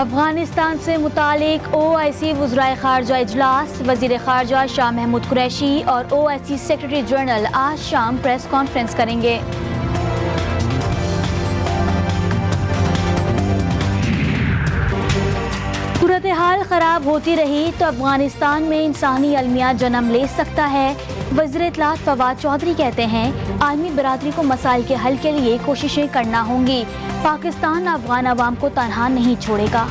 अफगानिस्तान से मुतालिक OIC वज़राए ख़ारजा इजलास, वज़ीर ख़ारजा शाह महमूद कुरैशी और OIC सेक्रेटरी जनरल आज शाम प्रेस कॉन्फ्रेंस करेंगे। सूरत हाल ख़राब होती रही तो अफगानिस्तान में इंसानी अलमिया जन्म ले सकता है। वज़ीर इत्तलात फवाद चौधरी कहते हैं आलमी बरादरी को मसाइल के हल के लिए कोशिशें करना होंगी। पाकिस्तान अफगान अवाम को तनहा नहीं छोड़ेगा।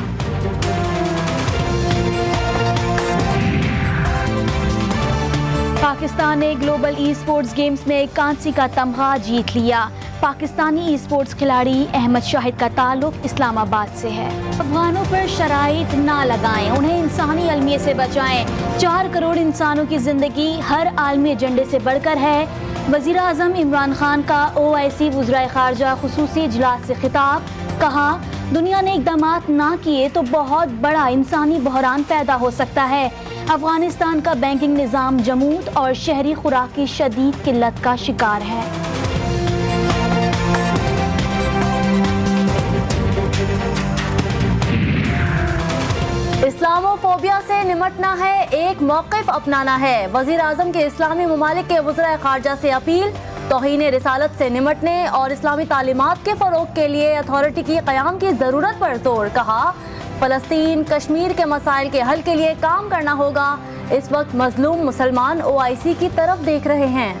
पाकिस्तान ने ग्लोबल ई-स्पोर्ट्स गेम्स में कांसी का तमगा जीत लिया। पाकिस्तानी ई-स्पोर्ट्स खिलाड़ी अहमद शाहिद का ताल्लुक इस्लामाबाद से है। अफगानों पर शराइत ना लगाएं, उन्हें इंसानी अलमिये से बचाएं। 4 करोड़ इंसानों की जिंदगी हर आलमी एजेंडे से बढ़कर है। वज़ीर आज़म इमरान खान का OIC वज़राए ख़ारजा खुसूसी इजलास से खिताब, कहा दुनिया ने इक़दामात ना किए तो बहुत बड़ा इंसानी बहरान पैदा हो सकता है। अफगानिस्तान का बैंकिंग निज़ाम जमूद और शहरी खुराक की शदीद किल्लत का शिकार है। इस्लामोफोबिया से निमटना है, एक मौक़िफ़ अपनाना है। वज़ीर आज़म के इस्लामी ममालिक के वज़राए ख़ारजा से अपील, तौहीन रिसालत से निमटने और इस्लामी तालीमात के फ़रोग़ के लिए अथॉरिटी की क़याम की ज़रूरत पर जोर। कहा फ़लस्तीन कश्मीर के मसाइल के हल के लिए काम करना होगा। इस वक्त मज़लूम मुसलमान OIC की तरफ देख रहे हैं।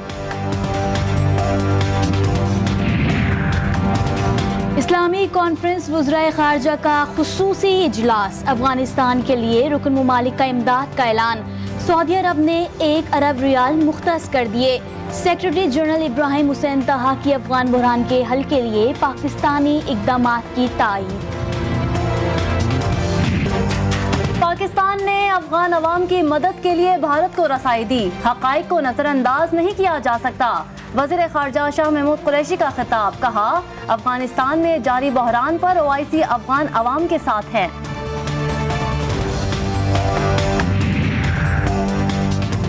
इस्लामी कॉन्फ्रेंस वज़राए ख़ारजा का खुसूसी इजलास, अफगानिस्तान के लिए रुकन ममालिक का इमदाद का ऐलान। सऊदी अरब ने 1 अरब रियाल मुख्तस कर दिए। सेक्रेटरी जनरल इब्राहिम हुसैन ताहा की अफगान बहरान के हल के लिए पाकिस्तानी इक़दामात की तायीद। पाकिस्तान ने अफगान अवाम की मदद के लिए भारत को रसाई दी। हक़ाइक़ को नज़रअंदाज नहीं किया जा सकता। वज़ीर ख़ारजा शाह महमूद कुरैशी का खिताब, कहा अफगानिस्तान में जारी बहरान पर OIC अफगान अवाम के साथ है।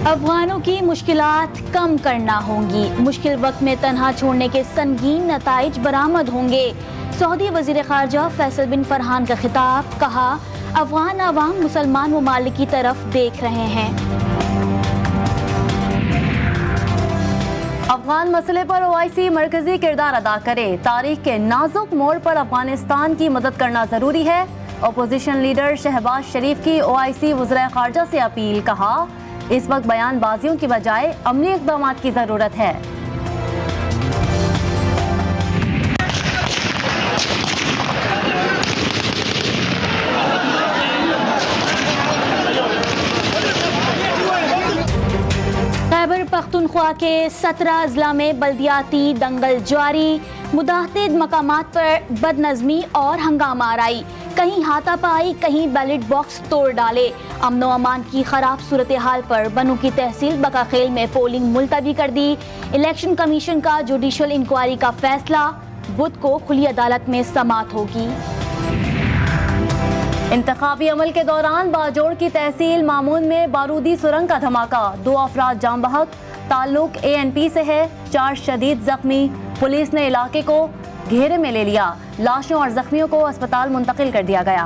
अफगानों की मुश्किलात कम करना होंगी, मुश्किल वक्त में तन्हा छोड़ने के संगीन नताइज बरामद होंगे। सऊदी वज़ीर ख़ारजा फैसल बिन फरहान का खिताब, कहा अफगान अवाम मुसलमान ममालिक की तरफ देख रहे हैं। अफगान मसले पर OIC मरकजी किरदार अदा करे। तारीख के नाजुक मोड़ पर अफगानिस्तान की मदद करना जरूरी है। अपोजिशन लीडर शहबाज शरीफ की OIC वज़राए ख़ारजा से अपील, कहा इस वक्त बयानबाजियों की बजाय अमली इक़दामात की जरूरत है। खैबर पख्तूनख्वा के 17 अजला में बल्दियाती दंगल जारी। मुतअद्दिद मकामात पर बदनज़मी और हंगामा आराई, कहीं हाथापाई, कहीं बैलेट बॉक्स तोड़ डाले। अमनो अमान की खराब सूरत हाल पर बनू की तहसील बकाखेल में पोलिंग मुलतवी कर दी। इलेक्शन कमीशन का जुडिशल इंक्वायरी का फैसला, बुध को खुली अदालत में समाअत होगी। इंतखाबी अमल के दौरान बाजोड़ की तहसील मामून में बारूदी सुरंग का धमाका, 2 अफराद जाम बहक, ताल्लुक ANP से है, 4 शदीद जख्मी। पुलिस ने इलाके को घेरे में ले लिया, लाशों और जख्मियों को अस्पताल मुंतकिल कर दिया गया।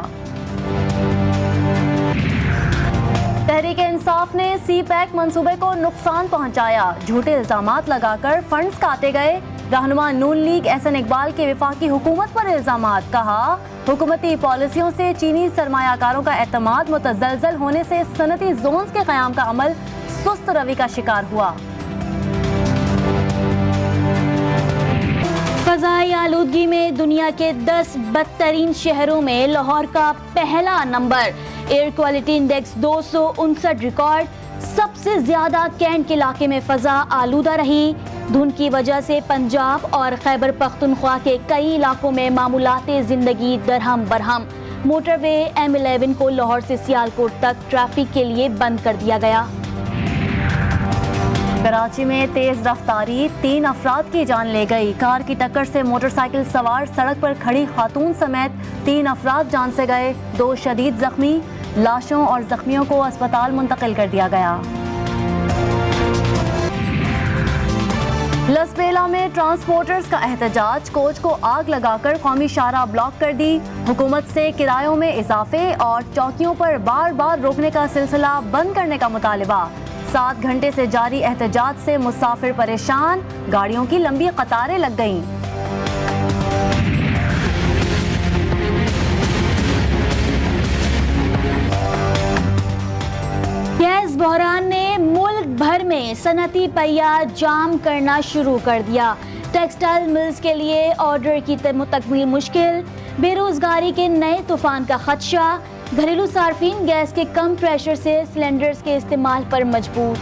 तहरीक इंसाफ ने CPAC मंसूबे को नुकसान पहुंचाया, झूठे इल्जामात लगाकर फंड्स काटे गए। रहनुमा नून लीग एहसन इकबाल के वफाकी हुकूमत पर इल्जामात, कहा हुकूमती पॉलिसियों से चीनी सरमायाकारों का एतमाद मुतज़लज़ल होने से सनती जोन्स के क़याम का अमल सुस्त रवि का शिकार हुआ। फ़ज़ाई आलूदगी में दुनिया के 10 बदतरीन शहरों में लाहौर का पहला number. Air quality index 259 record. सबसे ज्यादा कैंट के इलाके में फ़ज़ा आलूदा रही। धुंध की वजह से पंजाब और खैबर पख्तूनख्वा के कई इलाकों में मामूलाते ज़िंदगी दरहम बरहम। मोटरवे M11 को लाहौर से सियालकोट तक ट्रैफिक के लिए बंद कर दिया गया। कराची में तेज रफ्तारी, 3 अफराद की जान ले गई। कार की टक्कर से मोटरसाइकिल सवार सड़क पर खड़ी खातून समेत 3 अफराद जान से गए, 2 शदीद जख्मी। लाशों और जख्मियों को अस्पताल मुंतकिल कर दिया गया। लसबेला में ट्रांसपोर्टर्स का एहतजाज, कोच को आग लगाकर कौमी शाहराह ब्लॉक कर दी। हुकूमत से किरायों में इजाफे और चौकियों पर बार बार रोकने का सिलसिला बंद करने का मुतालिबा। 7 घंटे से जारी एहतजाज से मुसाफिर परेशान, गाड़ियों की लंबी कतारें लग गईं। गैस बहरान ने मुल्क भर में सनती पहिया जाम करना शुरू कर दिया। टेक्सटाइल मिल्स के लिए ऑर्डर की तकमील मुश्किल, बेरोजगारी के नए तूफान का खदशा, घरेलू सार्फिन गैस के कम प्रेशर से सिलेंडर्स के इस्तेमाल पर मजबूर।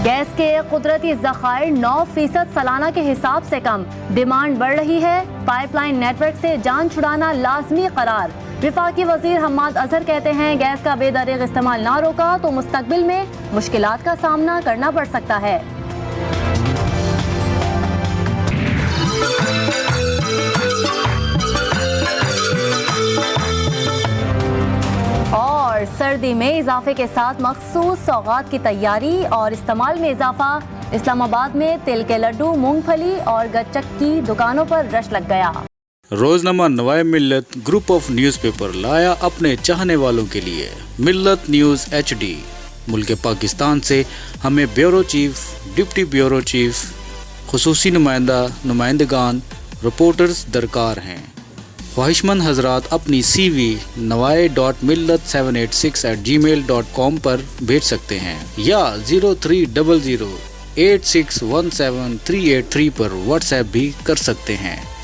गैस के कुदरती ज़खायर 9% सालाना के हिसाब से कम, डिमांड बढ़ रही है। पाइपलाइन नेटवर्क से जान छुड़ाना लाजमी करार। विफाकी वजीर हम्माद अजहर कहते हैं, गैस का बेदरीग इस्तेमाल ना रोका तो मुस्तकबिल में मुश्किलात का सामना करना पड़ सकता है। और सर्दी में इजाफे के साथ मखसूस सौगात की तैयारी और इस्तेमाल में इजाफा। इस्लामाबाद में तिल के लड्डू, मूंगफली और गच्चक की दुकानों पर रश लग गया। रोजनामा नवाए मिल्लत ग्रुप ऑफ न्यूज़पेपर लाया अपने चाहने वालों के लिए मिल्लत न्यूज़ HD। मुल्क पाकिस्तान से हमें bureau chief, deputy bureau chief, खुसूसी नुमाइंदगान, रिपोर्टर्स दरकार हैं। ख्वाहिशमंद हजरात अपनी CV nawai.millat786@gmail.com पर भेज सकते हैं या 0300861738 पर व्हाट्सएप भी कर सकते हैं।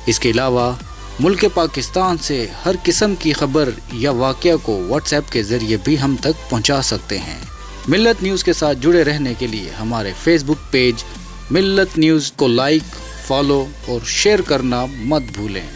इसके अलावा मुल्क पाकिस्तान से हर किस्म की खबर या वाक़या को व्हाट्सएप के ज़रिए भी हम तक पहुंचा सकते हैं। मिल्लत न्यूज़ के साथ जुड़े रहने के लिए हमारे फेसबुक पेज मिल्लत न्यूज़ को लाइक, फॉलो और शेयर करना मत भूलें।